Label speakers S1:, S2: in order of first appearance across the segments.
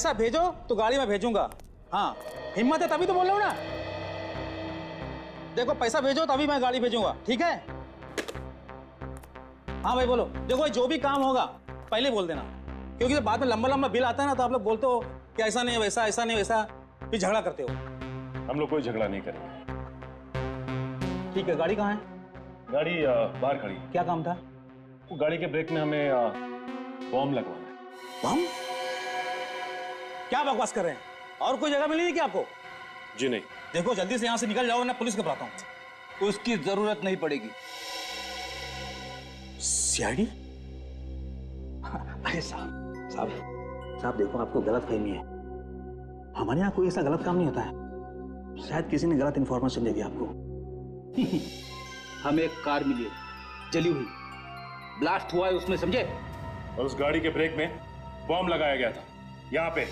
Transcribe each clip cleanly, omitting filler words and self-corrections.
S1: पैसा भेजो तो गाड़ी में भेजूंगा। हाँ, हिम्मत है तभी तो बोल रहा हूँ ना। देखो पैसा भेजो तभी मैं गाड़ी भेजूंगा, ठीक है? हाँ भाई बोलो। देखो जो भी काम होगा पहले बोल देना, क्योंकि तो बाद में लंबा लंबा बिल आता है ना, तो आप लोग बोलते हो कि ऐसा नहीं वैसा, ऐसा नहीं वैसा, फिर झगड़ा करते हो।
S2: हम लोग कोई झगड़ा नहीं करेंगे।
S1: ठीक है, गाड़ी कहाँ है?
S2: गाड़ी बाहर खड़ी।
S1: क्या काम था?
S2: वो गाड़ी के ब्रेक में हमें बॉम्ब लगवाना है।
S1: बम? क्या बकवास कर रहे हैं? और कोई जगह मिली क्या आपको?
S2: जी नहीं।
S1: देखो जल्दी से यहाँ से निकल जाओ, ना पुलिस को बुलाता हूँ।
S3: उसकी जरूरत नहीं पड़ेगी।
S1: सीआईडी? अरे साहब देखो, आपको गलत फहमी है। हमारे यहाँ कोई ऐसा गलत काम नहीं होता है। शायद किसी ने गलत इंफॉर्मेशन दे दिया आपको।
S3: हमें एक कार मिली है, जली हुई, ब्लास्ट हुआ है उसमें, समझे?
S2: और उस गाड़ी के ब्रेक में बॉम्ब लगाया गया था, यहाँ पे।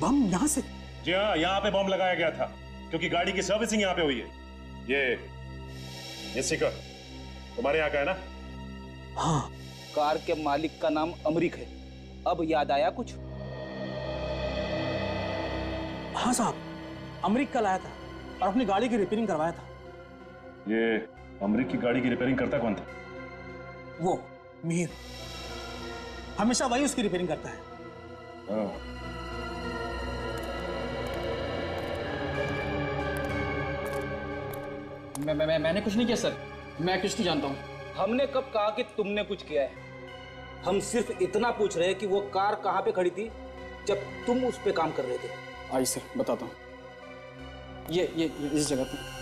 S1: बम यहाँ से?
S2: जी हाँ, यहाँ पे बॉम्ब लगाया गया था, क्योंकि गाड़ी की सर्विसिंग यहाँ पे हुई है। ये स्टिकर तुम्हारे यहाँ का है ना?
S1: हाँ।
S3: कार के मालिक का नाम अमरीक है। अब याद आया कुछ?
S1: हाँ साहब, अमरीक कल आया था और अपनी गाड़ी की रिपेयरिंग करवाया था।
S2: ये अमरीक की गाड़ी की रिपेयरिंग करता कौन था?
S1: वो मीर, हमेशा वही उसकी रिपेयरिंग करता है।
S4: मैंने कुछ नहीं किया सर, मैं कुछ नहीं जानता हूँ।
S3: हमने कब कहा कि तुमने कुछ किया है? हम सिर्फ इतना पूछ रहे हैं कि वो कार कहाँ पे खड़ी थी जब तुम उस पे काम कर रहे थे।
S4: आइए सर, बताता हूँ। ये इस जगह पे।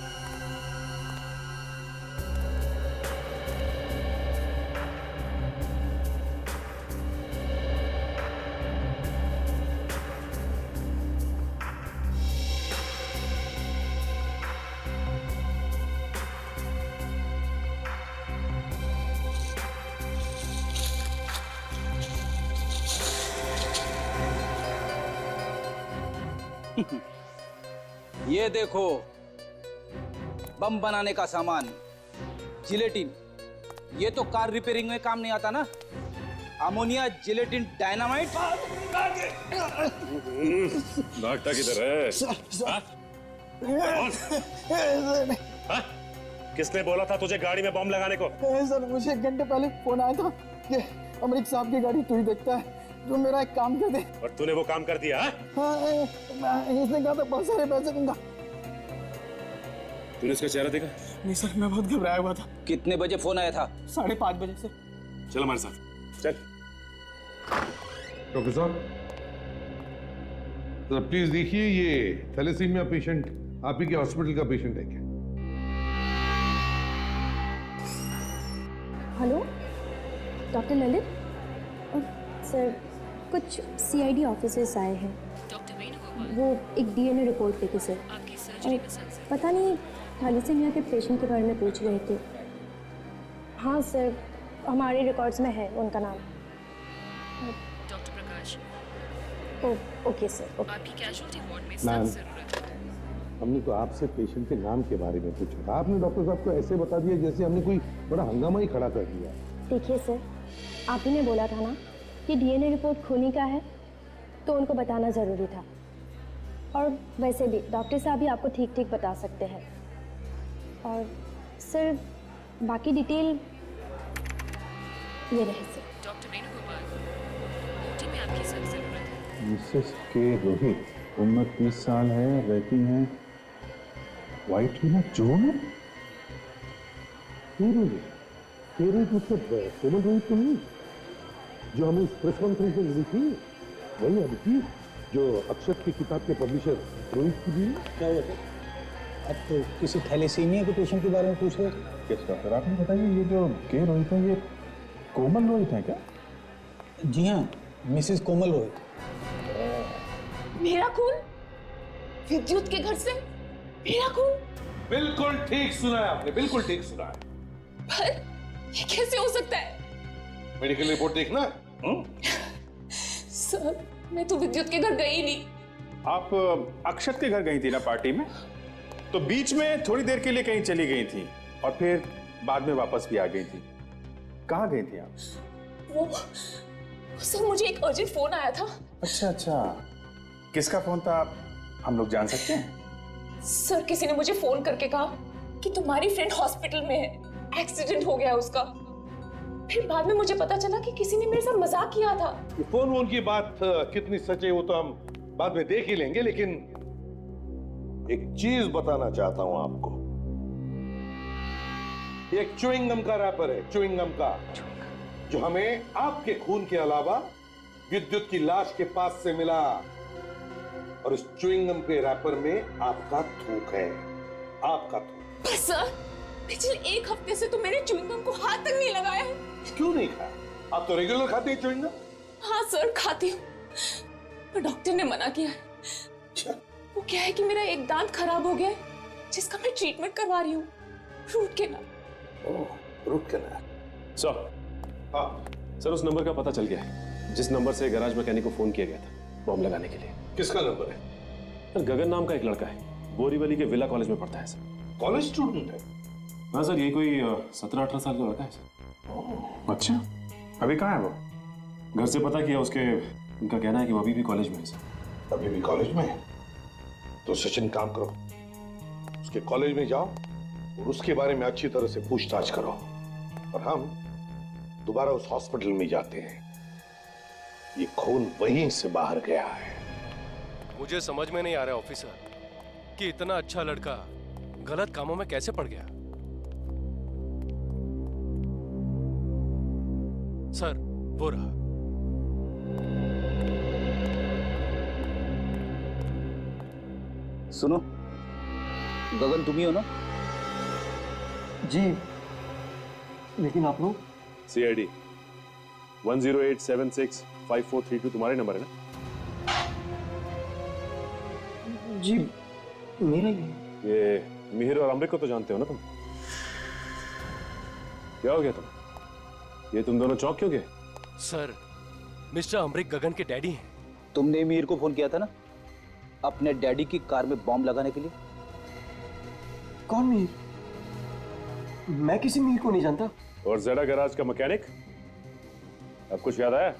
S3: ये देखो, बम बनाने का सामान, जिलेटिन। ये तो कार रिपेयरिंग में काम नहीं आता ना। Ammonia, gelatin, dynamite.
S2: नाटक किधर है? किसने बोला था तुझे गाड़ी में बॉम्ब लगाने को?
S5: सर, मुझे 1 घंटे पहले फोन आया था कि अमरीक साहब की गाड़ी तू ही देखता है, जो मेरा एक काम कर दे।
S2: और तूने वो काम कर दिया?
S5: हाँ, इसने कहा था बहुत सारे पैसे दूंगा।
S2: तूने इसका चेहरा देखा?
S5: नहीं सर, मैं बहुत घबराया हुआ था।
S3: कितने बजे फोन आया था?
S5: 5:30 बजे से।
S2: चल हमारे साथ चल।
S6: डॉक्टर साहब, तो प्लीज देखिए, ये थैलेसीमिया पेशेंट आप ही के हॉस्पिटल का पेशेंट है क्या?
S7: Hello, doctor Lalit. सर, कुछ सीआईडी ऑफिसर्स आए हैं। वो एक डीएनए रिपोर्ट लेके सर। पता नहीं थैलेसीमिया के पेशेंट के बारे में पूछ रहे थे। हाँ सर, हमारे रिकॉर्ड्स में है उनका नाम।
S8: Doctor Prakash.
S7: Okay sir, okay.
S8: आपकी कैजुअल्टी वार्ड में
S6: मैम,
S8: सख्त जरूरत है।
S6: हमने तो आपसे पेशेंट के नाम के बारे में पूछा था, आपने डॉक्टर साहब को ऐसे बता दिया जैसे हमने कोई बड़ा हंगामा ही खड़ा कर दिया।
S7: देखिए सर, आप ही ने बोला था ना कि डीएनए रिपोर्ट खूनी का है, तो उनको बताना ज़रूरी था। और वैसे भी डॉक्टर साहब भी आपको ठीक ठीक बता सकते हैं। और सर, बाकी डिटेल ये रहे सर।
S8: डॉक्टर वेणुगोपाल, ओटी में आपकी सख्त जरूरत है।
S9: मिसेस के रोहित, उम्र 30 साल है, रहती हैं व्हाइट विला जो में।
S6: तेरे मतलब कोमल रोहित तो नहीं, जो हमें प्रेस कॉन्फ्रेंस में मिली थी, वही अभी जो अक्षत की किताब के पब्लिशर रोहित की भी।
S1: क्या हुआ सर? अब तो किसी थैलेसीमिया के पेशेंट के बारे में पूछ रहे थे।
S9: किस डॉक्टर, आपने बताइए, ये जो के रोहित है, ये कोमल रोहित है क्या?
S1: जी हाँ, मिसेस कोमल रोहित।
S8: मेरा खून विद्युत के घर से? मेरा खून?
S9: बिल्कुल ठीक सुना है आपने, बिल्कुल ठीक सुना है।
S8: पर ये कैसे हो सकता है?
S6: मेडिकल रिपोर्ट देखना।
S8: सर, मैं तो विद्युत के घर गई नहीं।
S9: आप अक्षत के घर गई थी ना पार्टी में, तो बीच में थोड़ी देर के लिए कहीं चली गई थी और फिर बाद में वापस भी आ गई थी। कहाँ गई थी आप?
S8: सर मुझे एक अर्जेंट फोन आया था।
S9: अच्छा अच्छा, किसका फोन था, हम लोग जान सकते हैं?
S8: सर किसी ने मुझे फोन करके कहा कि तुम्हारी फ्रेंड हॉस्पिटल में है, एक्सीडेंट हो गया है उसका। फिर बाद में मुझे पता चला कि किसी ने मेरे साथ मजाक किया था।
S6: ये फोन वोन की बात कितनी सच है वो तो हम बाद में देख ही लेंगे, लेकिन एक चीज बताना चाहता हूं आपको। ये एक च्युइंगम का रैपर है, च्युइंगम का, जो हमें आपके खून के अलावा विद्युत की लाश के पास से मिला। और इस च्युइंगम के रैपर में आपका थूक है, आपका थूक।
S8: बस सर, पिछले एक हफ्ते से तो मैंने च्युइंगम को हाथ तक नहीं लगाया है।
S6: क्यों नहीं खाया? आप तो रेगुलर खाते हैं च्युइंगम।
S8: हाँ सर खाती हूँ, पर डॉक्टर ने मना किया है।
S6: अच्छा,
S8: वो क्या है कि मेरा एक दांत खराब हो गया है, जिसका मैं ट्रीटमेंट करवा रही हूँ, रूट कैनाल।
S6: ओह, रूट कैनाल।
S2: सर,
S6: हाँ,
S2: सर उस नंबर का पता चल गया है जिस नंबर से गैराज मैकेनिक को फोन किया गया था बॉम्ब लगाने के लिए।
S6: किसका नंबर है?
S2: सर गगन नाम का एक लड़का है, बोरीवली के विला कॉलेज में पढ़ता है सर।
S6: कॉलेज स्टूडेंट है?
S2: हाँ सर, ये कोई 17-18 साल का लड़का है सर।
S9: अच्छा, अभी कहाँ है वो?
S2: घर से पता किया, उसके उनका कहना है कि वो अभी भी कॉलेज में है सर।
S6: अभी भी कॉलेज में है? तो सचिन काम करो, उसके कॉलेज में जाओ और उसके बारे में अच्छी तरह से पूछताछ करो, और हम दोबारा उस हॉस्पिटल में जाते हैं। ये खून वहीं से बाहर गया है।
S10: मुझे समझ में नहीं आ रहा ऑफिसर कि इतना अच्छा लड़का गलत कामों में कैसे पड़ गया। सर वो रहा।
S3: सुनो, गगन तुम ही हो ना?
S5: जी, लेकिन आप लोग?
S2: CID 108765432 तुम्हारे नंबर है ना?
S5: जी मेरा ही है।
S2: ये मिहिर और अमृत को तो जानते हो ना तुम? क्या हो गया तुम? ये तुम दोनों चौक क्यों गए?
S10: सर मिस्टर अमृत गगन के डैडी हैं।
S3: तुमने मीर को फोन किया था ना अपने डैडी की कार में बॉम्ब लगाने के लिए?
S5: कौन मीर? मैं किसी मीर को नहीं जानता।
S2: और जेडा गैराज का मैकेनिक? अब कुछ याद आया?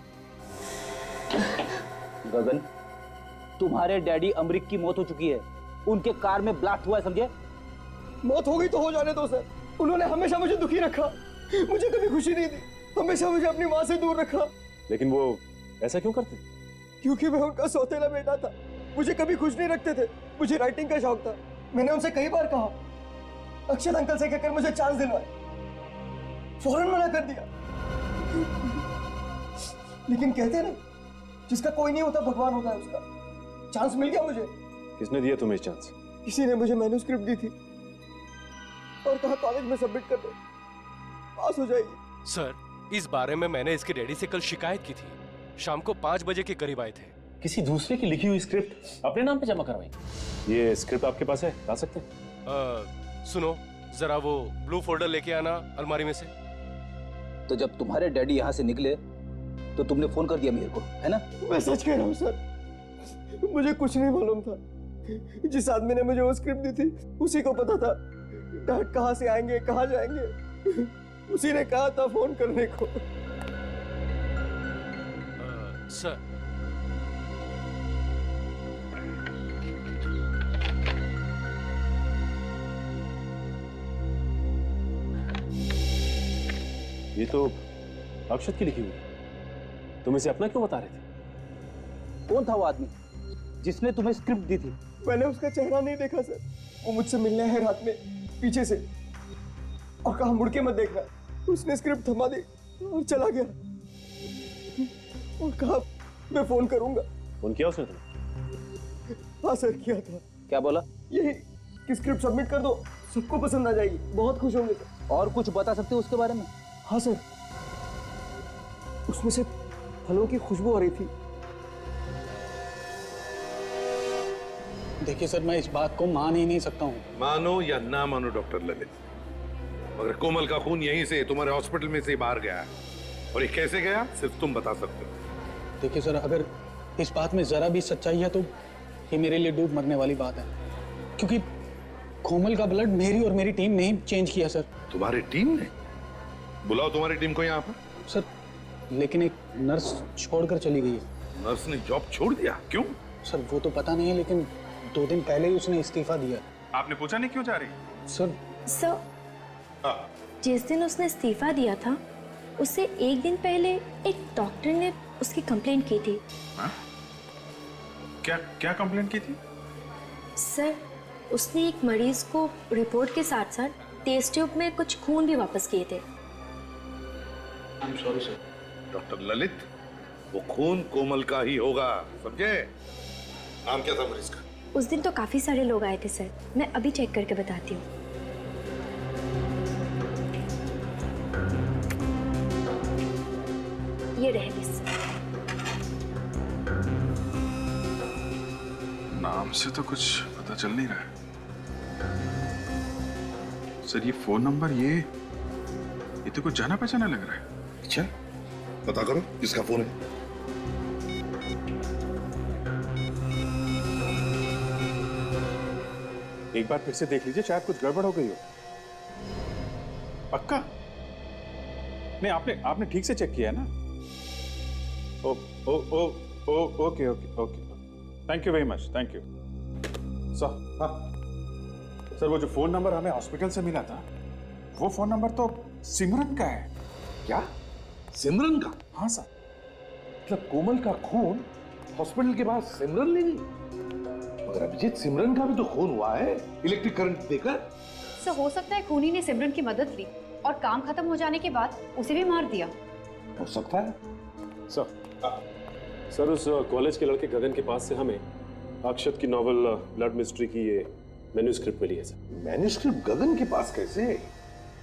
S3: गगन, तुम्हारे डैडी अमृत की मौत हो चुकी है, उनके कार में ब्लास्ट हुआ है, समझे?
S5: मौत हो गई तो हो जाने दो सर। उन्होंने हमेशा मुझे दुखी रखा, मुझे कभी खुशी नहीं दी, हमेशा मुझे अपनी माँ से दूर रखा।
S2: लेकिन वो ऐसा क्यों करते?
S5: क्योंकि मैं उनका सौतेला बेटा था, मुझे कभी खुश नहीं रखते थे। मुझे राइटिंग का शौक था, मैंने उनसे कई बार कहा अक्षत अंकल से कहकर मुझे चांस दिलवाए, फौरन मना कर दिया। लेकिन कहते ना, जिसका कोई नहीं होता भगवान होता है उसका। चांस मिल गया मुझे।
S2: किसने दिया तुम्हें चांस?
S5: किसी ने मुझे मैन्युस्क्रिप्ट दी थी और कहा कॉलेज में सबमिट कर दो, पास हो जाएगी।
S10: सर इस बारे में मैंने इसके डैडी से कल शिकायत की थी। शाम को 5 बजे के करीब आए थे।
S1: किसी दूसरे की लिखी हुई स्क्रिप्ट अपने नाम पे जमा करवाई?
S2: ये स्क्रिप्ट आपके पास है, ला सकते हैं?
S10: सुनो जरा वो ब्लू फोल्डर लेके आना अलमारी में से।
S3: तो जब तुम्हारे डैडी यहाँ से निकले तो तुमने फोन कर दिया मीर को, है ना?
S5: मैं सच कह रहा हूँ सर, मुझे कुछ नहीं मालूम था। जिस आदमी ने मुझे वो स्क्रिप्ट दी थी उसी को पता था डैड कहाँ से आएंगे, कहाँ जाएंगे। उसी ने कहा था फोन करने को।
S10: सर
S2: ये तो अक्षत की लिखी हुई है। तुम इसे अपना क्यों बता रहे थे?
S3: कौन था वो आदमी जिसने तुम्हें स्क्रिप्ट दी थी?
S5: मैंने उसका चेहरा नहीं देखा सर। वो मुझसे मिलने आया रात में पीछे से और कहा मुड़ के मत देखना। उसने स्क्रिप्ट थमा दी और चला गया और कहा मैं फोन करूंगा।
S2: फोन किया उसने तुम्हें?
S5: हाँ सर किया था।
S3: क्या बोला?
S5: यही कि स्क्रिप्ट सबमिट कर दो, सबको पसंद आ जाएगी, बहुत खुश होंगे सर।
S3: और कुछ बता सकते हो उसके बारे में?
S5: हाँ सर, उसमें से फलों की खुशबू आ रही थी।
S1: देखिए सर, मैं इस बात को मान ही नहीं सकता हूँ।
S6: मानो या ना मानो डॉक्टर ललित, मगर कोमल का खून यहीं से तुम्हारे हॉस्पिटल में से बाहर गया है, और ये कैसे गया सिर्फ तुम बता सकते हो।
S1: देखिए सर, अगर इस बात में जरा भी सच्चाई है तो ये मेरे लिए डूब मरने वाली बात है, क्योंकि कोमल का ब्लड मेरी और मेरी टीम ने ही चेंज किया सर।
S6: तुम्हारी टीम ने? बुलाओ तुम्हारी टीम को यहाँ पर।
S1: सर लेकिन एक नर्स छोड़कर चली गई है।
S6: नर्स ने जॉब छोड़ दिया, क्यों?
S1: सर वो तो पता नहीं है, लेकिन 2 दिन पहले ही उसने इस्तीफा दिया।
S9: आपने पूछा नहीं क्यों जा रही?
S1: सर
S7: सर, जिस दिन उसने इस्तीफा दिया था उससे 1 दिन पहले एक डॉक्टर ने उसकी कंप्लेंट की थी।
S9: क्या क्या कंप्लेंट की थी?
S7: सर, उसने एक मरीज को रिपोर्ट के साथ साथ टेस्ट ट्यूब में कुछ खून भी वापस किए थे।
S1: Sorry sir.
S6: डॉक्टर ललित, वो खून कोमल का ही होगा, समझे? नाम क्या था मरीज का?
S7: उस दिन तो काफी सारे लोग आए थे सर, मैं अभी चेक करके बताती हूँ। ये रहे लिस्ट।
S9: नाम से तो कुछ पता चल नहीं रहा है। सर ये फोन नंबर, ये तो कुछ जाना पहचाना लग रहा है।
S6: अच्छा, पता करो किसका फोन है।
S9: एक बार फिर से देख लीजिए, शायद कुछ गड़बड़ हो गई हो। पक्का? नहीं, आपने ठीक से चेक किया है ना? Oh oh oh oh okay okay okay, thank you very much, thank you. Sir, हाँ सर, वो जो फोन नंबर हमें हॉस्पिटल से मिला था, वो फोन नंबर तो सिमरन का है।
S6: क्या? सिमरन का?
S9: हाँ सर।
S6: मतलब कोमल का खून हॉस्पिटल के बाद सिमरन ले गई? मगर अभिजीत, सिमरन का भी तो खून हुआ है इलेक्ट्रिक करंट देकर।
S11: सर, हो सकता है खूनी ने सिमरन की मदद ली और काम खत्म हो जाने के बाद उसे भी मार दिया।
S6: हो सकता है।
S2: सर उस कॉलेज के लड़के गगन के पास से हमें अक्षत की नॉवल ब्लड मिस्ट्री की ये मैन्यूस्क्रिप्ट मिली है सर।
S6: मैन्यूस्क्रिप्ट गगन के पास कैसे?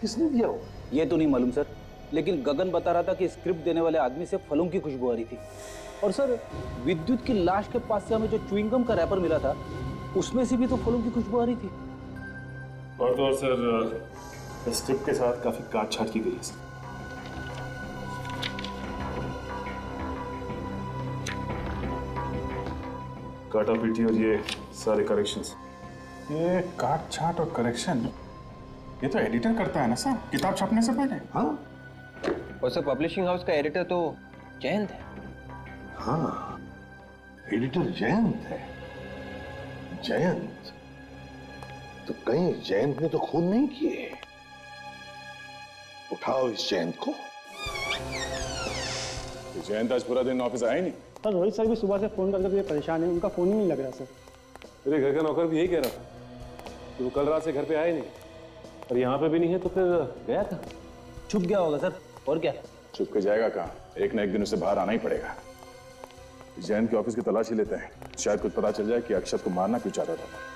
S6: किसने दिया हो?
S3: ये तो नहीं मालूम सर, लेकिन गगन बता रहा था कि स्क्रिप्ट देने वाले आदमी से फलों की खुशबू आ रही थी। और सर, विद्युत की लाश के पास से हमें जो च्युइंगम का रैपर मिला था, उसमें से भी तो फलों की खुशबू आ रही थी।
S2: और तो और सर, स्क्रिप्ट के साथ काफी काट छाट की गई है सर। काटा पीटी और ये सारे करेक्शंस।
S9: ये काट छाट और करेक्शन, ये तो एडिटर करता है ना सर, किताब छपने से पहले।
S6: हाँ,
S4: और सर पब्लिशिंग हाउस का एडिटर तो जयंत है।
S6: हाँ, एडिटर जयंत है। जयंत तो कहीं जयंत ने तो खून नहीं किए। उठाओ इस जयंत को।
S9: जयंत आज पूरा दिन ऑफिस आया नहीं।
S5: सर, रोहित सर भी सुबह से फोन करके परेशान है, उनका फोन ही नहीं लग रहा सर।
S2: मेरे घर का नौकर भी यही कह रहा था कि वो कल रात से घर पे आया नहीं, और यहाँ पे भी नहीं है, तो फिर गया था।
S3: छुप गया होगा सर, और क्या?
S9: छुप के जाएगा कहाँ? एक ना एक दिन उसे बाहर आना ही पड़ेगा। जयंत के ऑफिस की तलाशी लेते हैं, शायद कुछ पता चल जाए कि अक्षत को मारना क्यों चाहता था।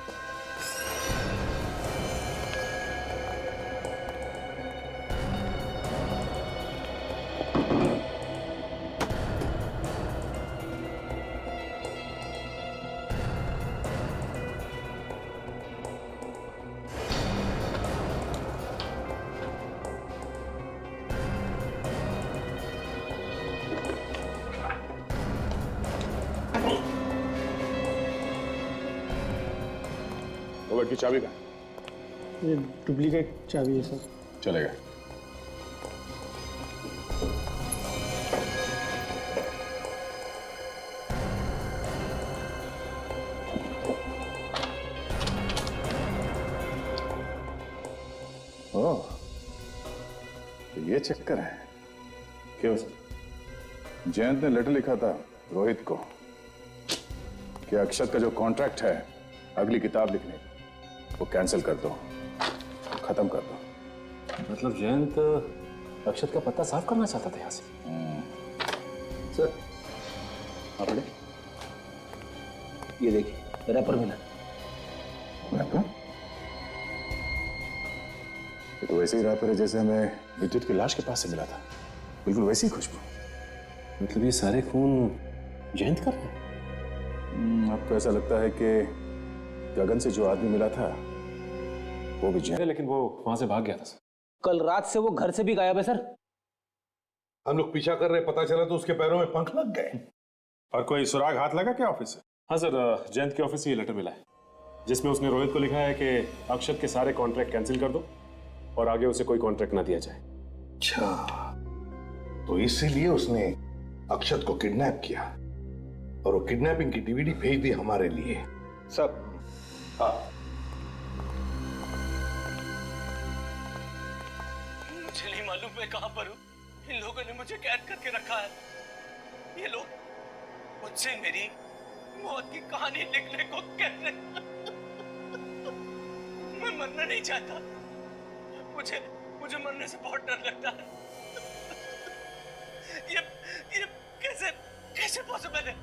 S9: रोबोट की चाबी कहाँ?
S5: ये डुप्लीकेट चाबी है सर।
S9: चलेगा। ओह, तो ये चक्कर है।
S2: क्यों सर?
S9: जयंत ने लेटर लिखा था रोहित को कि अक्षत का जो कॉन्ट्रैक्ट है अगली किताब लिखने का, वो कैंसिल कर दो, खत्म कर दो।
S2: मतलब जयंत अक्षत का पत्ता साफ करना चाहता था यहाँ से।
S3: सर, आप पढ़े? ये देखिए, रैपर मिला।
S9: रैपर? ये तो वैसे ही रैपर है जैसे हमें विद्युत की लाश के पास से मिला था, बिल्कुल वैसी ही खुशबू।
S2: मतलब ये सारे खून जयंत कर रहे हैं?
S9: आपको ऐसा लगता है कि गगन से जो आदमी मिला था वो भी जयंत?
S2: लेकिन वो वहां से भाग गया था सर।
S3: कल रात से वो घर से भी गायब है सर।
S6: हम लोग पीछा कर रहे, पता चला तो उसके पैरों में पंख लग गए।
S9: और कोई सुराग हाथ लगा क्या ऑफिस से?
S2: हाँ सर, जयंत के ऑफिस से ये लेटर मिला है, जिसमें उसने रोहित को लिखा है कि अक्षत के सारे कॉन्ट्रैक्ट कैंसिल कर दो और आगे उसे कोई कॉन्ट्रैक्ट ना दिया जाए।
S6: अच्छा, तो इसीलिए उसने अक्षत को किडनैप किया और वो किडनैपिंग की डीवीडी भेज दी हमारे लिए।
S3: सर।
S6: हाँ,
S10: मुझे नहीं मालूम मैं कहां पर हूं। इन लोगों ने मुझे कैद करके रखा है। ये लोग मुझसे मेरी मौत की कहानी लिखने को कह रहे हैं। मैं मरना नहीं चाहता। मुझे मरने से बहुत डर लगता है। ये कैसे पॉसिबल है?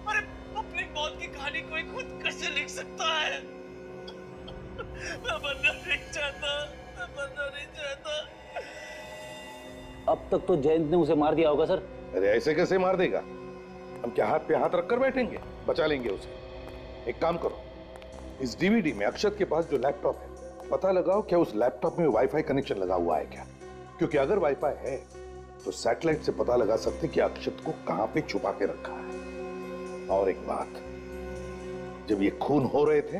S10: अरे अपनी मौत की कहानी कोई खुद कैसे लिख सकता है? मैं मरना नहीं चाहता।
S3: अब तक तो जयंत ने उसे मार दिया होगा सर।
S6: अरे ऐसे कैसे मार देगा? हम क्या हाथ पे हाथ रखकर बैठेंगे? बचा लेंगे उसे। एक काम करो, इस डीवीडी में अक्षत के पास जो लैपटॉप है, पता लगाओ क्या उस लैपटॉप में वाईफाई कनेक्शन लगा हुआ है क्या? क्योंकि अगर वाईफाई है तो सैटेलाइट से पता लगा सकते कि अक्षत को कहां पे छुपा के रखा है। और एक बात, जब ये खून हो रहे थे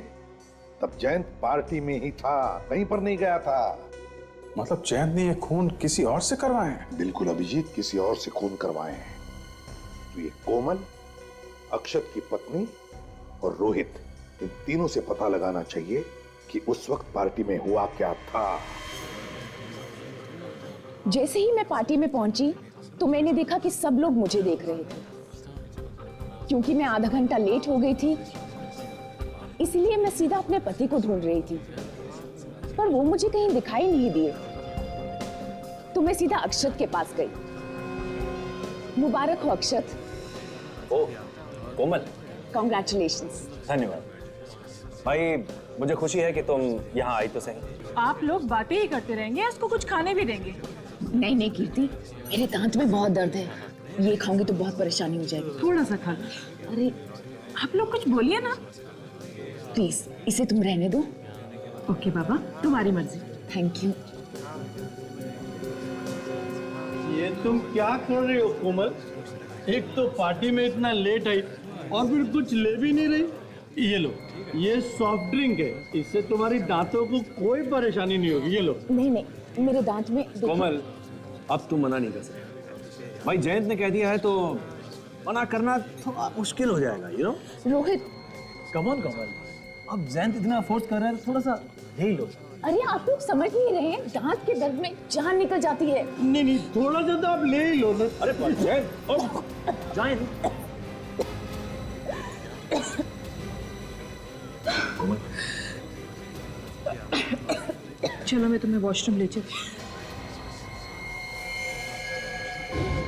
S6: तब जयंत पार्टी में ही था, कहीं पर नहीं गया था।
S9: मतलब जयंत ने ये खून किसी और से करवाए हैं?
S6: बिल्कुल अभिजीत, किसी और से खून करवाए हैं। तो ये कोमल, अक्षत की पत्नी और रोहित, इन तीनों से पता लगाना चाहिए कि उस वक्त पार्टी में हुआ क्या था।
S8: जैसे ही मैं पार्टी में पहुंची तो मैंने देखा कि सब लोग मुझे देख रहे थे। क्योंकि मैं आधा घंटा लेट हो गई थी, इसलिए मैं सीधा अपने पति को ढूंढ रही थी, पर वो मुझे कहीं दिखाई नहीं दिए। तो मैं सीधा अक्षत के पास गई। मुबारक हो अक्षत।
S12: ओ कोमल,
S8: कॉन्ग्रेचुलेशंस।
S12: धन्यवाद भाई, मुझे खुशी है कि तुम यहाँ आई तो सही।
S13: आप लोग बातें ही करते रहेंगे, इसको कुछ खाने भी देंगे।
S8: नहीं कीर्ति, मेरे दांत में बहुत दर्द है, ये खाऊंगी तो बहुत परेशानी हो जाएगी।
S13: थोड़ा सा खा लो।
S8: अरे
S13: आप लोग कुछ बोलिए ना।
S8: प्लीज इसे तुम रहने दो।
S13: ओके बाबा, तुम्हारी मर्जी।
S8: Thank you.
S14: ये तुम क्या कर रही हो कोमल? एक तो पार्टी में इतना लेट आई और फिर कुछ ले भी नहीं रही। ये लो, ये सॉफ्ट ड्रिंक है, इससे तुम्हारी दांतों को कोई परेशानी नहीं होगी। ये लो।
S8: नहीं, मेरे दांत में
S12: कोमल, अब तुम मना नहीं कर सकते भाई, जयंत ने कह दिया है तो मना करना थोड़ा मुश्किल हो जाएगा, you know.
S8: Rohit,
S12: come on Komal, अब जयंत इतना फोर्स कर रहा है, थोड़ा सा ले लो।
S8: अरे आप लोग समझ नहीं रहे हैं, दांत के दर्द में जान निकल जाती है।
S14: नहीं, थोड़ा सा तो आप ले ही लो ना।
S12: अरे जयंत,
S13: चलो मैं तुम्हें वॉशरूम ले चलती।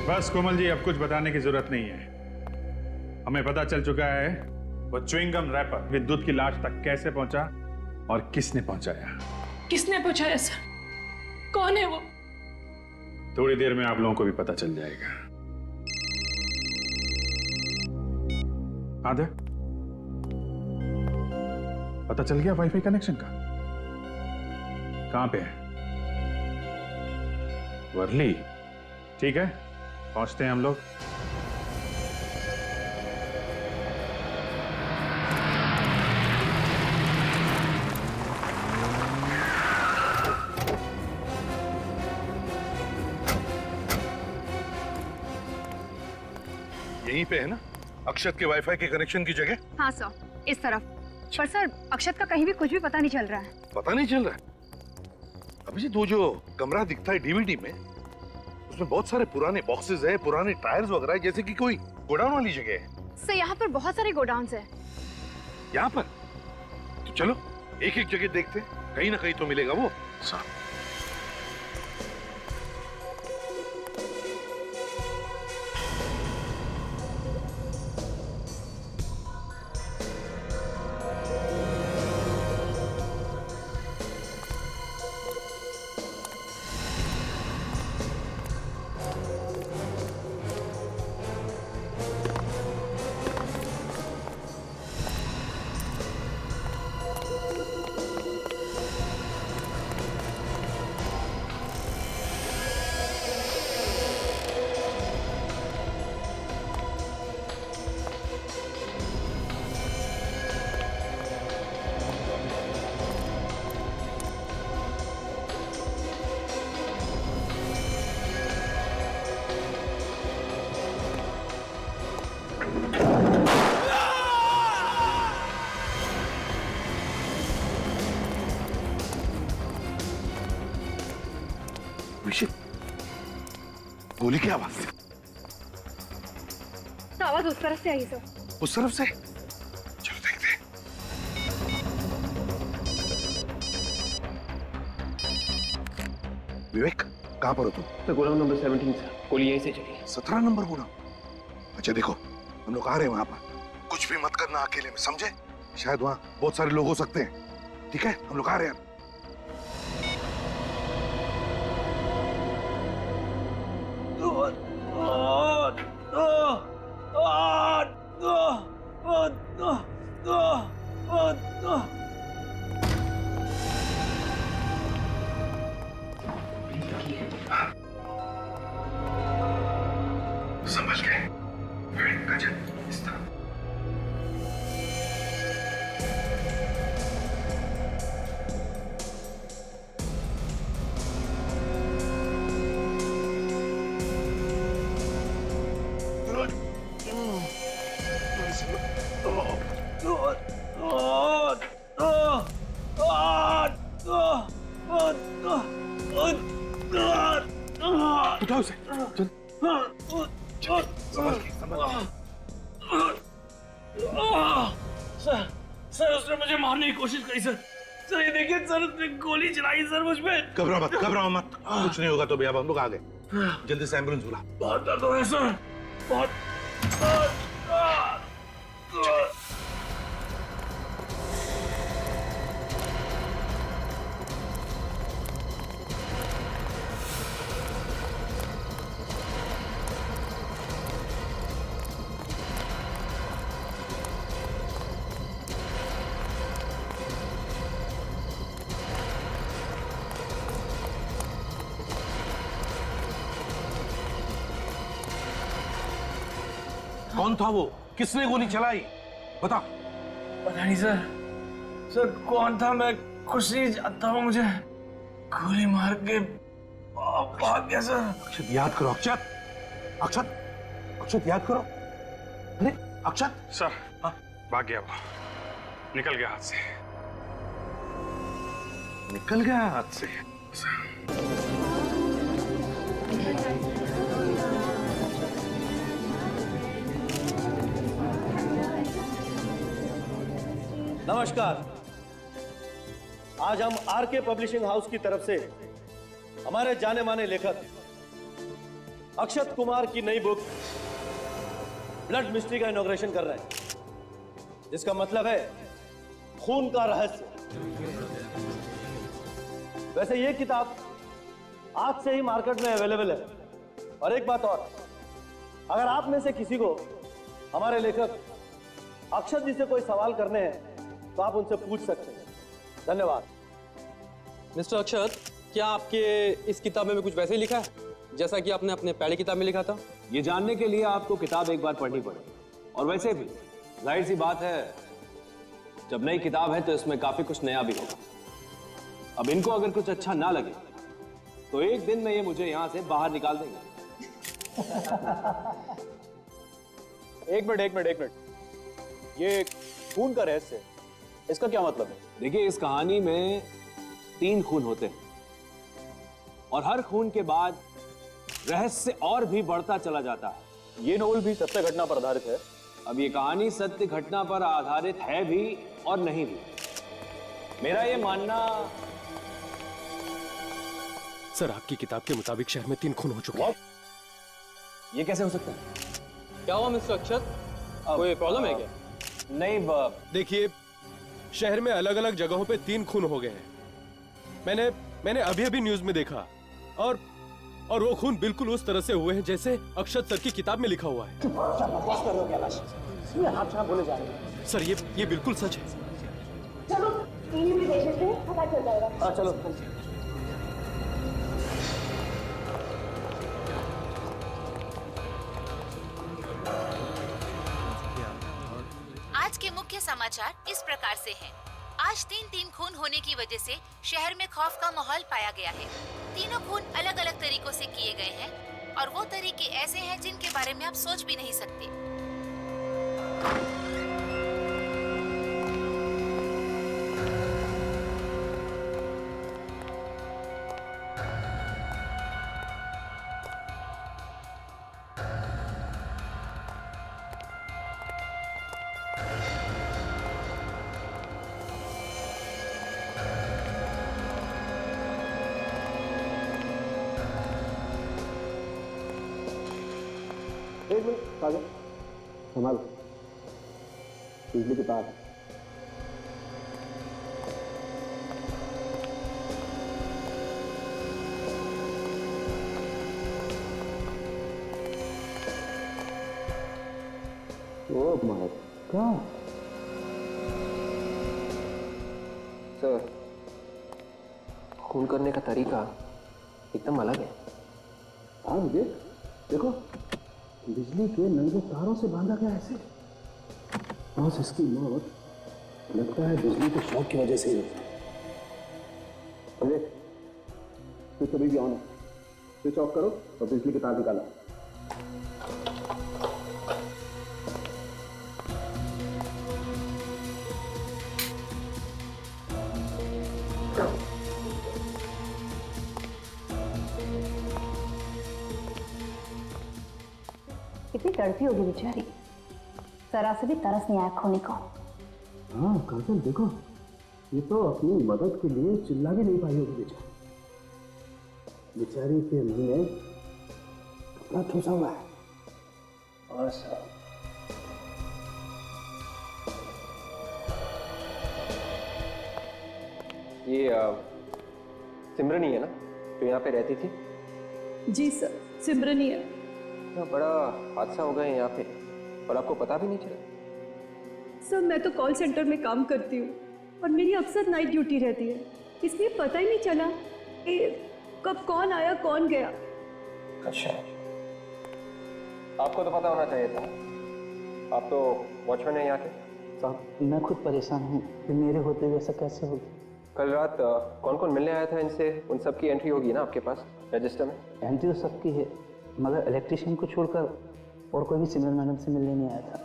S9: बस कोमल जी, अब कुछ बताने की जरूरत नहीं है। हमें पता चल चुका है वो च्युइंगम रैपर विद्युत की लाश तक कैसे पहुंचा और किसने पहुंचाया।
S13: किसने पहुंचाया सर? कौन है वो?
S9: थोड़ी देर में आप लोगों को भी पता चल जाएगा। आदर, पता चल गया वाईफाई कनेक्शन का? कहां पे है? वर्ली। ठीक है, पहुंचते हैं हम लोग।
S6: यहीं पे है ना अक्षत के वाईफाई के कनेक्शन की जगह?
S11: हाँ सर, इस तरफ। पर सर, अक्षत का कहीं भी कुछ भी पता नहीं चल रहा है।
S6: पता नहीं चल रहा है? अभिजीत, वो जो कमरा दिखता है डीवीडी में, उसमें बहुत सारे पुराने बॉक्सेस है, पुराने टायर्स वगैरह है, जैसे कि कोई गोडाउन वाली जगह है।
S11: सर, यहाँ पर बहुत सारे गोडाउन्स हैं।
S6: यहाँ पर? तो चलो एक एक जगह देखते हैं, कहीं ना कहीं तो मिलेगा वो। शिट, गोली की आवाज थी।
S7: तो आवाज उस तरफ से आई सर।
S6: उस तरफ से? चलो देखते हैं। विवेक, कहां पर हो तुम?
S12: तो गोदाम नंबर 17 सर, गोली यहीं से चली।
S6: 17 नंबर गोदाम। अच्छा देखो, हम लोग आ रहे हैं वहां पर, कुछ भी मत करना अकेले में, समझे? शायद वहां बहुत सारे लोग हो सकते हैं। ठीक है, हम लोग आ रहे हैं। संभल के, गजब इस तरह। उठाओ उसे, चल।
S10: सर उसने मुझे मारने की कोशिश करी सर। सर ये देखिए सर, उसने गोली चलाई सर मुझ पे।
S6: घबराओ मत, कुछ नहीं होगा तो भी। अब हम लोग आ गए, जल्दी से एम्बुलेंस बुला।
S10: बहुत दर्द हो रहा है सर, बहुत।
S6: कौन था वो? किसने गोली चलाई? बता।
S10: पता नहीं सर, सर कौन था मैं कुछ नहीं जानता हूँ। मुझे गोली मार के भाग गया सर।
S6: अक्षत याद करो, अक्षत, अक्षत, अक्षत याद करो। अरे अक्षत
S9: सर, भाग गया वो, निकल गया हाथ से।
S6: निकल गया हाथ से?
S5: नमस्कार। आज हम आरके पब्लिशिंग हाउस की तरफ से हमारे जाने माने लेखक अक्षत कुमार की नई बुक ब्लड मिस्ट्री का इनॉग्रेशन कर रहे हैं, जिसका मतलब है खून का रहस्य। वैसे ये किताब आज से ही मार्केट में अवेलेबल है। और एक बात और, अगर आप में से किसी को हमारे लेखक अक्षत जी से कोई सवाल करने हैं तो आप उनसे पूछ सकते हैं। धन्यवाद।
S4: मिस्टर अक्षत, क्या आपके इस किताब में भी कुछ वैसे ही लिखा है जैसा कि आपने अपने पहले किताब में लिखा था?
S12: ये जानने के लिए आपको किताब एक बार पढ़नी पड़ेगी। और वैसे भी जाहिर सी बात है, जब नई किताब है तो इसमें काफी कुछ नया भी होगा। अब इनको अगर कुछ अच्छा ना लगे तो एक दिन में ये मुझे यहां से बाहर निकाल देंगे।
S3: एक मिनट, ये खून का रहस्य, इसका क्या मतलब है?
S12: देखिए, इस कहानी में 3 खून होते हैं और हर खून के बाद रहस्य और भी बढ़ता चला जाता है।
S3: ये नोवेल भी सत्य घटना पर आधारित है?
S12: अब ये कहानी सत्य घटना पर आधारित है भी और नहीं भी। मेरा ये मानना।
S10: सर आपकी किताब के मुताबिक शहर में 3 खून हो चुके हैं।
S12: ये कैसे हो सकता है?
S4: क्या हुआ मिस्टर अक्षत, कोई प्रॉब्लम है क्या?
S12: नहीं,
S10: देखिए, शहर में अलग अलग जगहों पे 3 खून हो गए हैं। मैंने अभी न्यूज में देखा, और वो खून बिल्कुल उस तरह से हुए हैं जैसे अक्षत सर की किताब में लिखा हुआ है। सर ये बिल्कुल सच है।
S8: चलो टीवी भी देख लेते हैं, पता चल जाएगा।
S5: चलो।
S15: आज के मुख्य समाचार इस प्रकार से हैं। आज 3 खून होने की वजह से शहर में खौफ का माहौल पाया गया है। तीनों खून अलग अलग तरीकों से किए गए हैं और वो तरीके ऐसे हैं जिनके बारे में आप सोच भी नहीं सकते।
S3: काजल संभालो, बिजली के तार। ओह माय गॉड
S16: सर, खून करने का तरीका एकदम अलग है।
S3: हाँ विवेक, देखो बिजली के नंगे तारों से बांधा गया ऐसे। बॉस, इसकी मौत लगता है बिजली के शॉक की वजह से ही हुई। विवेक, स्विच अभी भी ऑन है, स्विच ऑफ करो और बिजली के तार निकालो।
S7: कितनी तड़पी होगी बेचारी, जरा से भी तरस नहीं आया खोने को।
S3: हाँ काजल, देखो ये तो अपनी मदद के लिए चिल्ला भी नहीं पाई होगी बेचारी। बेचारी के मुंह में कपड़ा ठूसा हुआ है। और सब
S16: ये सिमरन ही है ना जो यहाँ पे रहती थी?
S13: जी सर, सिमरन ही है।
S16: इतना बड़ा हादसा हो गया यहाँ पे और आपको पता भी नहीं चला?
S13: सर मैं तो कॉल सेंटर में काम करती हूँ और मेरी अक्सर नाइट ड्यूटी रहती है, इसलिए पता ही नहीं चला कि कब कौन आया कौन गया।
S16: अच्छा, आपको तो पता होना चाहिए था, आप तो वॉचमैन है यहाँ के।
S1: साहब मैं खुद परेशान हूँ कि मेरे होते हुए ऐसा कैसे होगा।
S16: कल रात कौन कौन मिलने आया था इनसे, उन सब की एंट्री होगी ना आपके पास रजिस्टर में?
S1: एंट्री तो सबकी है, मगर इलेक्ट्रिशियन को छोड़कर और कोई भी सिमरन मैडम से मिलने नहीं आया था।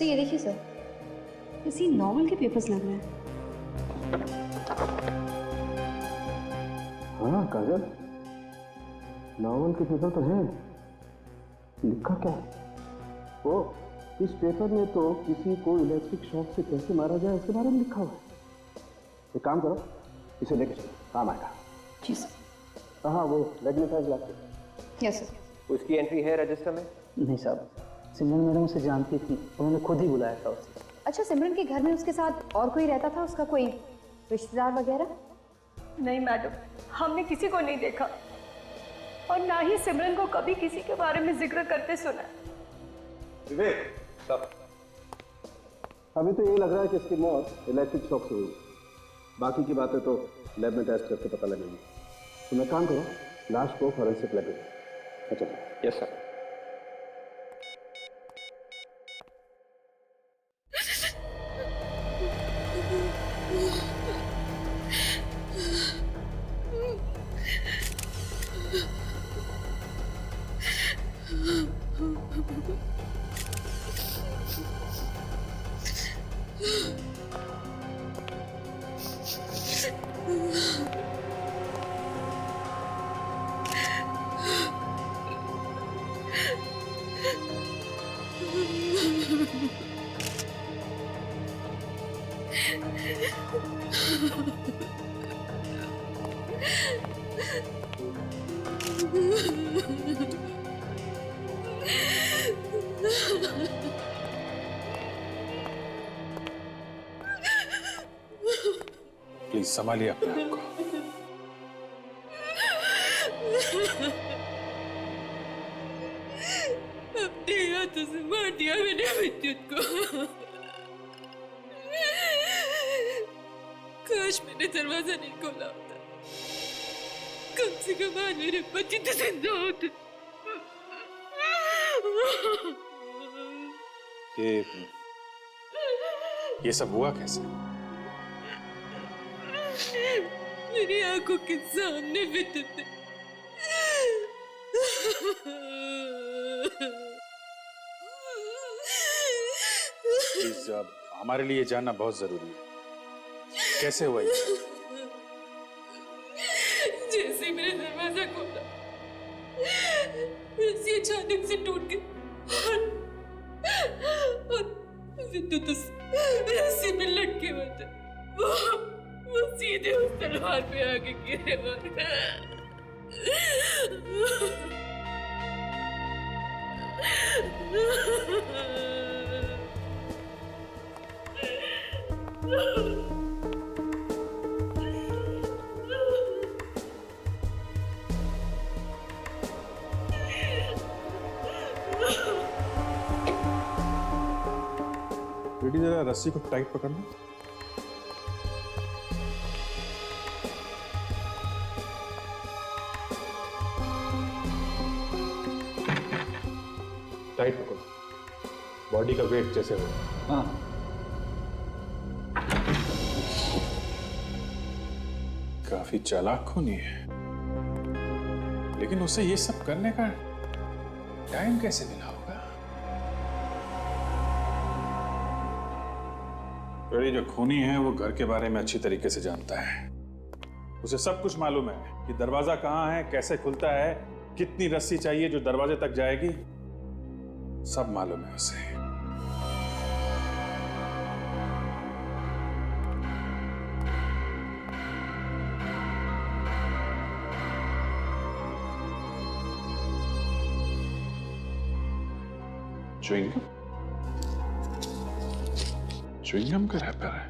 S11: ये देखिए सर, किसी नॉवल के पेपर्स लग रहे हैं।
S3: हाँ काजल, नॉवल के पेपर तो हैं। लिखा क्या है? ओ, इस पेपर में तो किसी को इलेक्ट्रिक शॉक से कैसे मारा जाए इसके बारे में लिखा हुआ है। एक काम करो, इसे लेके चलो, काम आएगा।
S11: जी सर।
S3: हाँ वो मैग्नेटाइज लैपटॉप।
S11: Yes sir.
S16: उसकी एंट्री है रजिस्टर में?
S1: नहीं साहब, सिमरन मैडम उसे जानती थी, उन्होंने खुद ही बुलाया था उसे।
S11: अच्छा, सिमरन के घर में उसके साथ और कोई रहता था, उसका कोई रिश्तेदार वगैरह?
S13: नहीं मैडम, हमने किसी को नहीं देखा और ना ही सिमरन को कभी किसी के बारे में जिक्र करते सुना।
S3: विवेक सब, अभी तो यही लग रहा है कि इसकी मौत इलेक्ट्रिक शॉक से हुई। बाकी की बातें तो लैब में टेस्ट करके पता लगेगी। तो मैं काम करो, लाश को फॉरेंसिक लैब में। अच्छा
S16: यस सर।
S9: प्लीज संभालिए अपने आप को।
S13: अपने हाथों से मार दिया मैंने विद्युत को। काश मैंने दरवाजा नहीं खोला होता, कम से कम आज मेरे बच्चे तो जिंदा होते।
S9: ये सब हुआ कैसे?
S13: मेरी आंखों के सामने विद्युत ने
S9: प्लीज हमारे लिए जानना बहुत जरूरी है, कैसे हुआ ये?
S13: जैसे ही मैंने दरवाजा खोला, रस्सी अचानक से टूट गई और
S17: विद्युत उस रस्सी में लटके हुए थे। वो सीधे उस तलवार पे आके गिरे
S9: बेटी जरा रस्सी को टाइट पकड़ना।
S6: टाइट पकड़ो, बॉडी का वेट जैसे हो।
S3: हाँ।
S9: काफी चालाक खूनी है, लेकिन उसे ये सब करने का टाइम कैसे मिला होगा? बड़ी जो खूनी है वो घर के बारे में अच्छी तरीके से जानता है। उसे सब कुछ मालूम है कि दरवाजा कहाँ है, कैसे खुलता है, कितनी रस्सी चाहिए जो दरवाजे तक जाएगी, सब मालूम है उसे। च्युइंगम का रैपर है।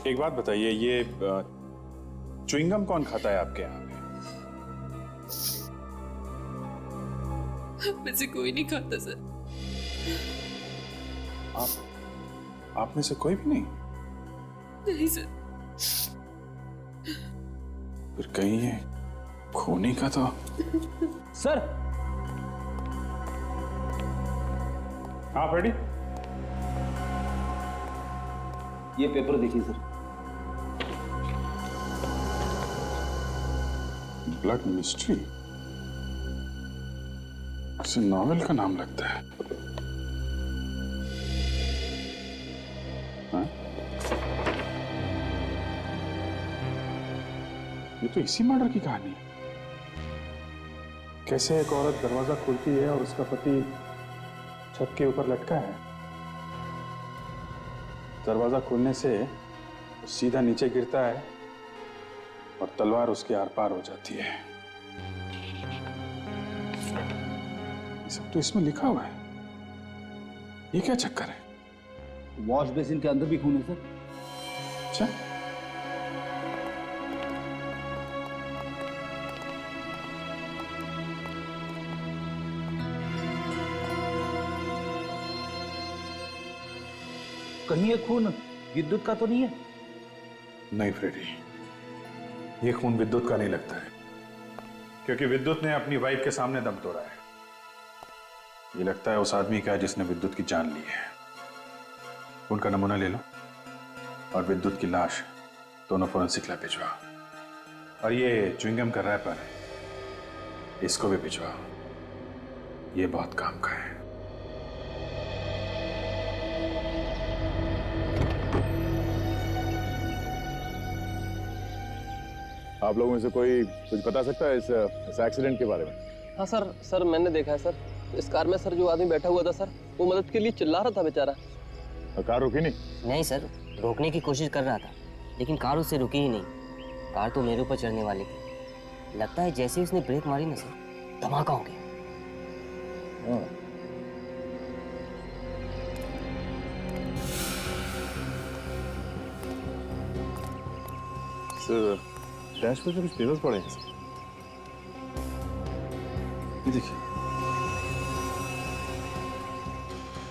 S9: एक बात बताइए, ये च्युइंगम कौन खाता है आपके यहाँ पे?
S17: में से कोई नहीं खाता सर।
S9: आप में से कोई भी नहीं?
S17: नहीं सर।
S9: फिर कहीं ये खूनी का तो।
S3: सर।
S9: हाँ फ्रेडी,
S3: ये पेपर देखिए सर।
S9: ब्लड मिस्ट्री, किसी नॉवेल का नाम लगता है। हाँ? ये तो इसी मर्डर की कहानी है। कैसे एक औरत दरवाजा खोलती है और उसका पति छत के ऊपर लटका है। दरवाजा खोलने से वो सीधा नीचे गिरता है और तलवार उसके आर पार हो जाती है। ये सब तो इसमें लिखा हुआ है। ये क्या चक्कर है?
S3: वॉश बेसिन के अंदर भी खून है सर।
S9: अच्छा,
S3: कहीं ये खून विद्युत का तो नहीं है?
S9: नहीं फ्रेडी, ये खून विद्युत का नहीं लगता है, क्योंकि विद्युत ने अपनी वाइफ के सामने दम तोड़ा है। ये लगता है उस आदमी का जिसने विद्युत की जान ली है। उनका नमूना ले लो और विद्युत की लाश दोनों फोरेंसिक लैब भिजवाओ। और ये च्युइंगम का रैपर, इसको भी भिजवाओ। ये बहुत काम का है।
S18: आप लोगों में से कोई कुछ बता सकता है इस एक्सीडेंट के बारे में?
S4: हाँ सर मैंने देखा है सर। इस कार में सर जो आदमी बैठा हुआ था सर, वो मदद के लिए चिल्ला रहा था बेचारा।
S18: कार रुकी नहीं?
S19: नहीं सर, रोकने की कोशिश कर रहा था, लेकिन कार उससे रुकी ही नहीं। कार तो मेरे ऊपर चढ़ने वाली थी। लगता है जैसे ही उसने ब्रेक मारी ना सर, धमाका हो गया।
S18: सर, डैश पे कुछ पेपर्स पड़े हैं।
S9: ये देखिए,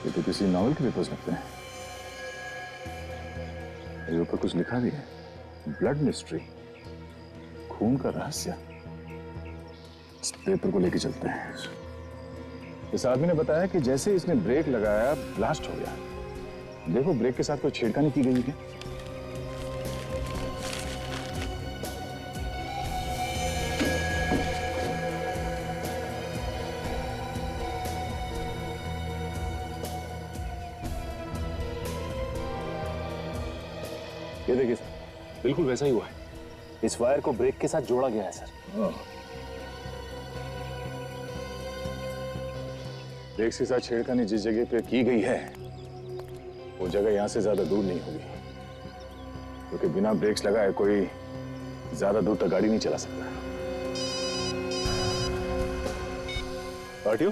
S18: ये तो किसी नॉवेल के पेपर्स लगते हैं। ये ऊपर कुछ लिखा भी है, ब्लड मिस्ट्री, खून का रहस्य। इस पेपर को लेके चलते हैं। इस आदमी ने बताया कि जैसे इसने ब्रेक लगाया, ब्लास्ट हो गया। देखो ब्रेक के साथ कोई छेड़खानी की गई है क्या?
S12: बिल्कुल वैसा ही हुआ है। इस वायर को ब्रेक के साथ जोड़ा गया है सर।
S18: ब्रेक्स के साथ छेड़खानी जिस जगह पे की गई है वो जगह यहां से ज्यादा दूर नहीं होगी, क्योंकि बिना ब्रेक्स लगाए कोई ज्यादा दूर तक गाड़ी नहीं चला सकता।
S12: पार्टियो?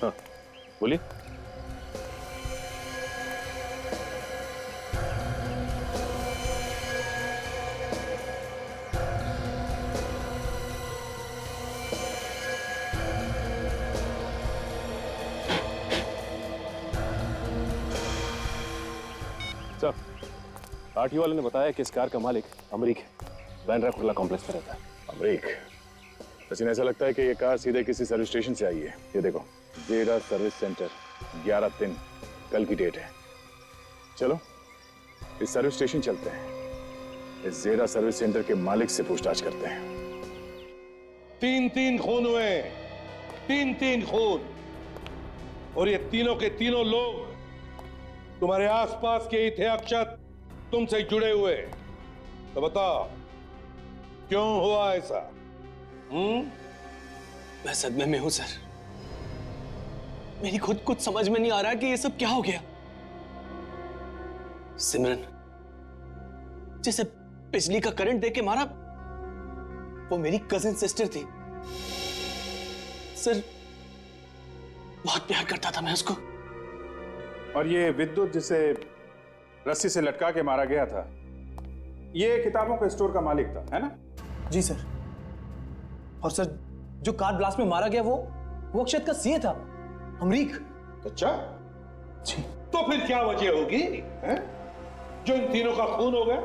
S12: हाँ, बोलिए। सर, आरटीओ वाले ने बताया कि इस कार का मालिक अमरीक है, बैंड्रा कुर्ला कॉम्प्लेक्स में रहता है।
S18: अमरीक? सचिन, ऐसा लगता है कि ये कार सीधे किसी सर्विस स्टेशन से आई है। ये देखो, जेडा सर्विस सेंटर, 11/3 कल की डेट है। चलो इस सर्विस स्टेशन चलते हैं, इस जेडा सर्विस सेंटर के मालिक से पूछताछ करते हैं।
S6: 3 खून हुए, 3 खून, और ये तीनों के तीनों लोग तुम्हारे आसपास के ही थे अक्षत, तुमसे जुड़े हुए। तो बताओ क्यों हुआ ऐसा?
S12: मैं सदमे में हूं सर। मेरी खुद कुछ समझ में नहीं आ रहा कि ये सब क्या हो गया। सिमरन जैसे बिजली का करंट देके मारा, वो मेरी कजिन सिस्टर थी सर। बहुत प्यार करता था मैं उसको।
S9: और ये विद्युत जिसे रस्सी से लटका के मारा गया था, ये किताबों के स्टोर का मालिक था, है ना?
S3: जी सर। और सर, जो कार ब्लास्ट में मारा गया वो अक्षत का सीए था, अमरीक।
S6: अच्छा जी। तो फिर क्या वजह होगी है? जो इन तीनों का खून हो गया?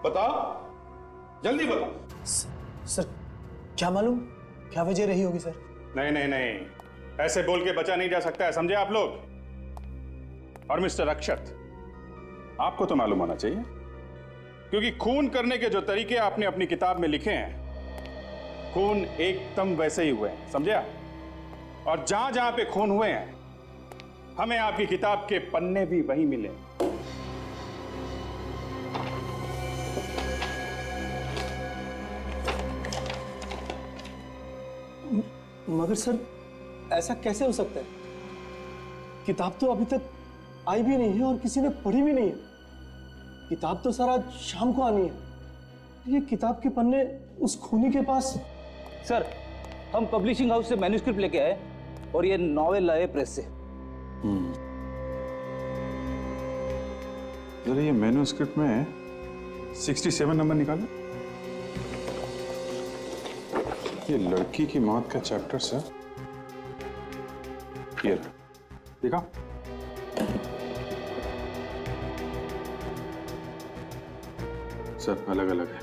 S6: बताओ, जल्दी बताओ।
S3: सर क्या मालूम क्या वजह रही होगी सर।
S9: नहीं नहीं नहीं, ऐसे बोल के बचा नहीं जा सकता है, समझे आप लोग? और मिस्टर अक्षत, आपको तो मालूम होना चाहिए, क्योंकि खून करने के जो तरीके आपने अपनी किताब में लिखे हैं, खून एकदम वैसे ही हुए हैं, समझे आप? और जहां जहां पे खून हुए हैं, हमें आपकी किताब के पन्ने भी वही मिले।
S5: मगर सर, ऐसा कैसे हो सकता है? किताब तो अभी तक आई भी नहीं है और किसी ने पढ़ी भी नहीं है। किताब तो सर आज शाम को आनी है। ये किताब के पन्ने उस खूनी के पास।
S3: सर, हम पब्लिशिंग हाउस से मैन्युस्क्रिप्ट लेके आए और ये नॉवेल लाए प्रेस से।
S9: जरा ये मैन्युस्क्रिप्ट में 67 नंबर निकालो। ये लड़की की मौत का चैप्टर सर, ये देखा? सब अलग अलग है।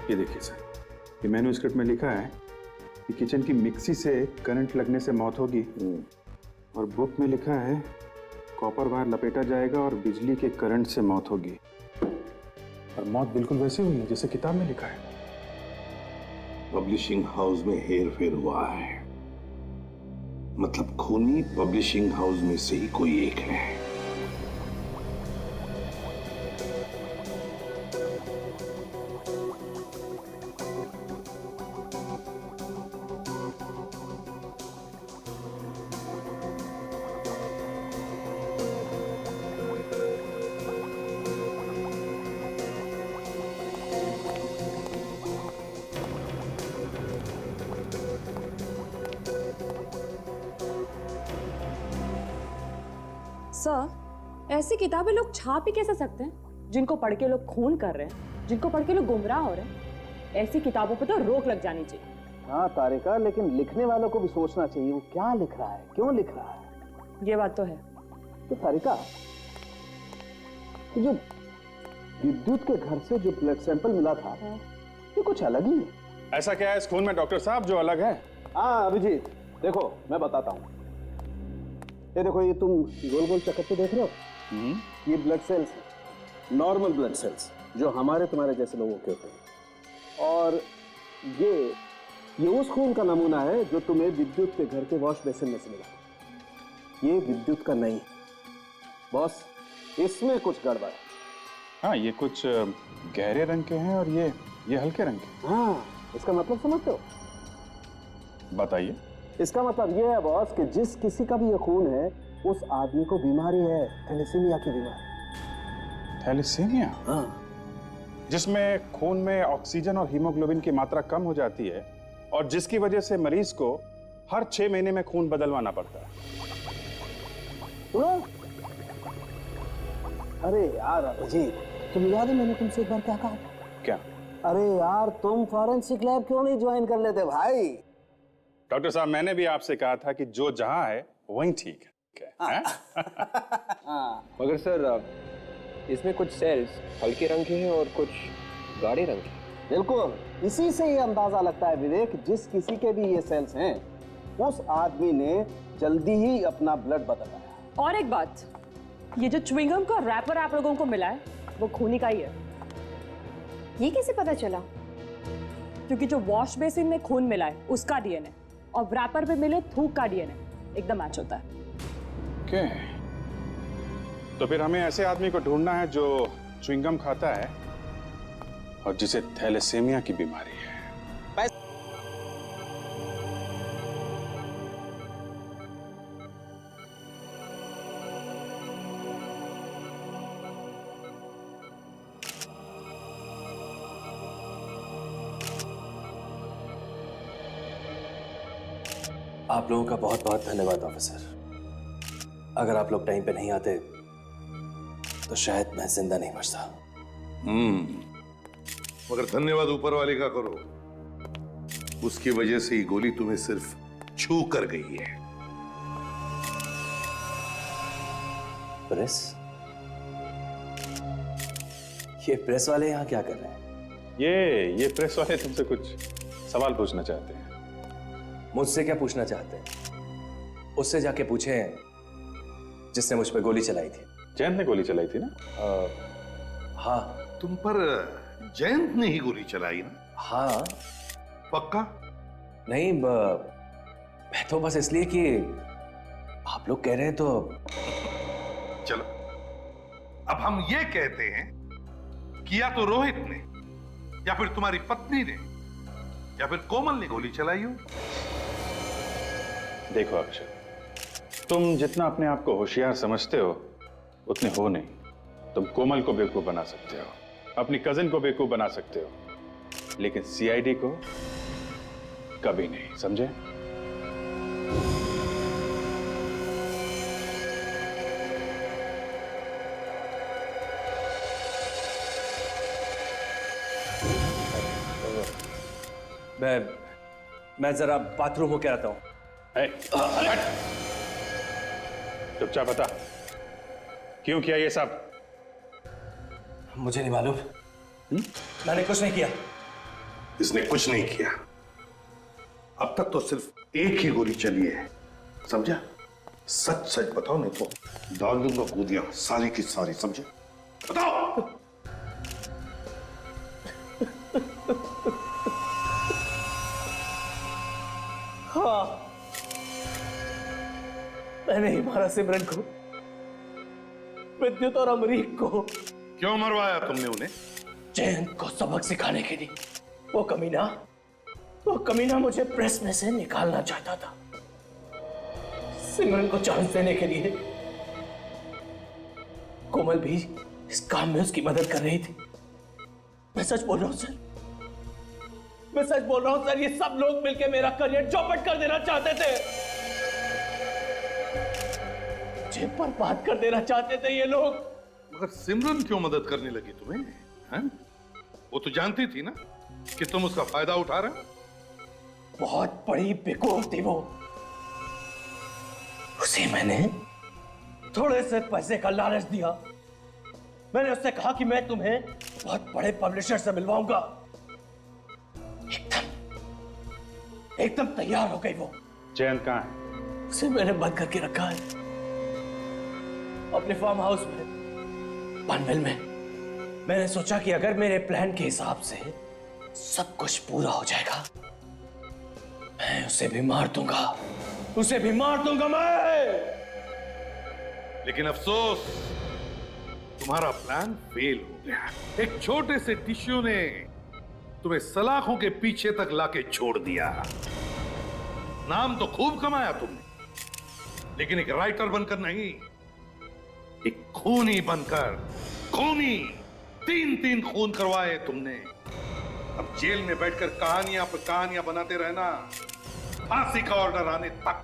S9: ये देखिए सर, ये मैन्युस्क्रिप्ट में लिखा है कि किचन की मिक्सी से करंट लगने से मौत होगी, और बुक में लिखा है कॉपर वायर लपेटा जाएगा और बिजली के करंट से मौत होगी। और मौत बिल्कुल वैसे हुई है जैसे किताब में लिखा है।
S6: पब्लिशिंग हाउस में हेर फेर हुआ है, मतलब खूनी पब्लिशिंग हाउस में से ही कोई एक है।
S20: सर, ऐसी किताबें लोग छाप ही कैसे सकते हैं? जिनको पढ़ के लोग खून कर रहे हैं, जिनको पढ़ के लोग गुमराह हो रहे हैं, ऐसी किताबों पे तो रोक लग जानी चाहिए।
S3: हाँ तारिका, लेकिन लिखने वालों को भी सोचना चाहिए वो क्या लिख रहा है, क्यों लिख रहा है।
S20: ये बात तो है।
S3: तो तारिका, जो विद्युत के घर से जो ब्लड सैंपल मिला था, ये कुछ अलग ही है।
S9: ऐसा क्या है इस खून में डॉक्टर साहब जो अलग है?
S3: हाँ अभिजीत, देखो मैं बताता हूँ। ये देखो, ये तुम गोल गोल चक्कर देख रहे हो, ये ब्लड सेल्स है, नॉर्मल ब्लड सेल्स जो हमारे तुम्हारे जैसे लोगों के होते हैं। और ये उस खून का नमूना है जो तुम्हें विद्युत के घर के वॉश बेसिन में से मिला। ये विद्युत का नहीं बॉस, इसमें कुछ गड़बड़ है।
S9: हाँ, ये कुछ गहरे रंग के हैं और ये हल्के रंग के।
S3: हाँ, इसका मतलब समझते हो?
S9: बताइए।
S3: इसका मतलब ये है बॉस कि जिस किसी का भी ये खून है उस आदमी को बीमारी है, थैलेसीमिया की बीमारी।
S9: थैलेसीमिया?
S3: हाँ।
S9: जिसमें खून में ऑक्सीजन और हीमोग्लोबिन की मात्रा कम हो जाती है और जिसकी वजह से मरीज को हर 6 महीने में खून बदलवाना पड़ता है।
S3: सुनो, अरे यार अभिजीत, तुम याद है मैंने तुमसे एक बार क्या कहा था?
S9: क्या?
S3: अरे यार तुम फॉरेंसिक लैब क्यों नहीं ज्वाइन कर लेते भाई?
S9: डॉक्टर साहब, मैंने भी आपसे कहा था कि जो जहां है वहीं ठीक है।
S16: मगर सर, इसमें कुछ सेल्स हल्के रंग के हैं और कुछ गाढ़े रंग के।
S3: बिल्कुल, इसी से ये अंदाजा लगता है विवेक, जिस किसी के भी ये सेल्स हैं उस आदमी ने जल्दी ही अपना ब्लड बदलवाया।
S20: और एक बात, ये जो च्युइंगम का रैपर आप लोगों को मिला है वो खूनी का ही है।
S7: ये कैसे पता चला?
S20: क्योंकि जो वॉश बेसिन में खून मिला है उसका डीएनए और रैपर पे मिले थूक का डीएनए एकदम मैच होता है।
S9: ओके, तो फिर हमें ऐसे आदमी को ढूंढना है जो च्युइंगम खाता है और जिसे थैलेसीमिया की बीमारी है।
S12: आप लोगों का बहुत बहुत धन्यवाद ऑफिसर। अगर आप लोग टाइम पे नहीं आते तो शायद मैं जिंदा नहीं बचता।
S6: मगर धन्यवाद ऊपर वाले का करो, उसकी वजह से ही गोली तुम्हें सिर्फ छू कर गई है।
S12: प्रेस? ये प्रेस वाले यहाँ क्या कर रहे हैं?
S9: ये प्रेस वाले तुमसे कुछ सवाल पूछना चाहते हैं।
S12: मुझसे क्या पूछना चाहते हैं? उससे जाके पूछें जिसने मुझ पर गोली चलाई थी।
S9: जयंत ने गोली चलाई थी ना?
S12: हाँ।
S6: तुम पर जयंत ने ही गोली चलाई ना?
S12: हाँ।
S6: पक्का?
S12: नहीं, मैं तो बस इसलिए कि आप लोग कह रहे हैं तो।
S6: चलो, अब हम ये कहते हैं कि या तो रोहित ने, या फिर तुम्हारी पत्नी ने, या फिर कोमल ने गोली चलाई हो।
S9: देखो अक्षय, तुम जितना अपने आप को होशियार समझते हो उतने हो नहीं। तुम कोमल को बेवकूफ बना सकते हो, अपनी कजिन को बेवकूफ बना सकते हो, लेकिन सीआईडी को कभी नहीं, समझे?
S12: मैं जरा बाथरूम होके आता हूं।
S9: चुपचाप बता, क्यों किया ये सब?
S12: मुझे नहीं मालूम। मैंने कुछ नहीं किया।
S6: इसने कुछ नहीं किया। अब तक तो सिर्फ एक ही गोली चली है, समझा? सच सच बताओ, नहीं तो डाल दूंगा गोलियां सारी की सारी, समझे? बताओ।
S12: हाँ, मैंने ही मारा सिमरन को, विद्युत और अमरीक को।
S6: क्यों मरवाया तुमने उन्हें?
S12: जयंत को सबक सिखाने के लिए। वो कमीना मुझे प्रेस में से निकालना चाहता था, सिमरन को चांस देने के लिए। कोमल भी इस काम में उसकी मदद कर रही थी। मैं सच बोल रहा हूं सर, मैं सच बोल रहा हूं सर, ये सब लोग मिलकर मेरा करियर चौपट कर देना चाहते थे, मुझे बर्बाद कर देना चाहते थे ये लोग।
S6: मगर सिमरन क्यों मदद करने लगी तुम्हें? हैं? वो तो जानती थी ना कि तुम उसका फायदा उठा रहे हो।
S12: बहुत बड़ी बेवकूफ थी वो। उसे मैंने थोड़े से पैसे का लालच दिया। मैंने उससे कहा कि मैं तुम्हें बहुत बड़े पब्लिशर से मिलवाऊंगा। एकदम तैयार हो गई वो।
S9: जयंत कहाँ है?
S12: उसे मैंने बंद करके रखा है अपने फार्म हाउस में, पनवेल में। मैंने सोचा कि अगर मेरे प्लान के हिसाब से सब कुछ पूरा हो जाएगा, मैं उसे भी मार दूंगा, मैं।
S6: लेकिन अफसोस, तुम्हारा प्लान फेल हो गया। एक छोटे से टिश्यू ने तुम्हें सलाखों के पीछे तक लाके छोड़ दिया। नाम तो खूब कमाया तुमने, लेकिन एक राइटर बनकर नहीं, एक खूनी बनकर। खूनी 3 खून करवाए तुमने। अब जेल में बैठकर कहानियां पर कहानियां बनाते रहना, फांसी का ऑर्डर आने तक।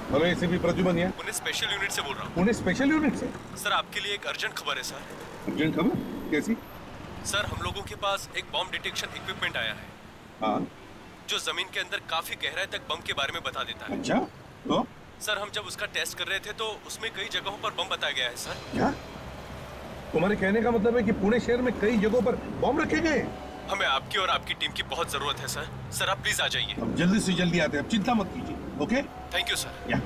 S6: हेलो, एसीपी प्रद्युमन है।
S10: पुणे स्पेशल यूनिट से बोल रहा हूँ।
S6: पुणे स्पेशल यूनिट से?
S10: सर, आपके लिए एक अर्जेंट खबर है सर।
S6: अर्जेंट खबर? कैसी?
S10: सर, हम लोगों के पास एक बॉम्ब डिटेक्शन इक्विपमेंट आया है।
S6: हाँ।
S10: जो जमीन के अंदर काफी गहराई तक बम के बारे में बता देता है।
S6: अच्छा, तो?
S10: सर, हम जब उसका टेस्ट कर रहे थे तो उसमें कई जगहों पर बम बताया गया है सर।
S6: क्या? तुम्हारे कहने का मतलब है कि पुणे शहर में कई जगहों पर बम रखे गए?
S10: हमें आपकी और आपकी टीम की बहुत जरूरत है सर। सर, आप प्लीज आ जाइए।
S6: अब जल्दी से जल्दी आते हैं, अब चिंता मत कीजिए। ओके?
S10: Thank you sir.
S6: या।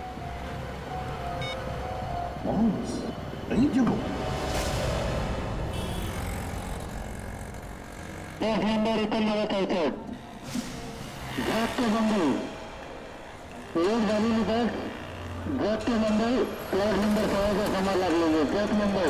S6: कई जगहों।
S21: रोड गाड़ी निकाल, ड्रग के नंबर, प्लॉट नंबर 100 का सामान लग लेंगे, ट्रक नंबर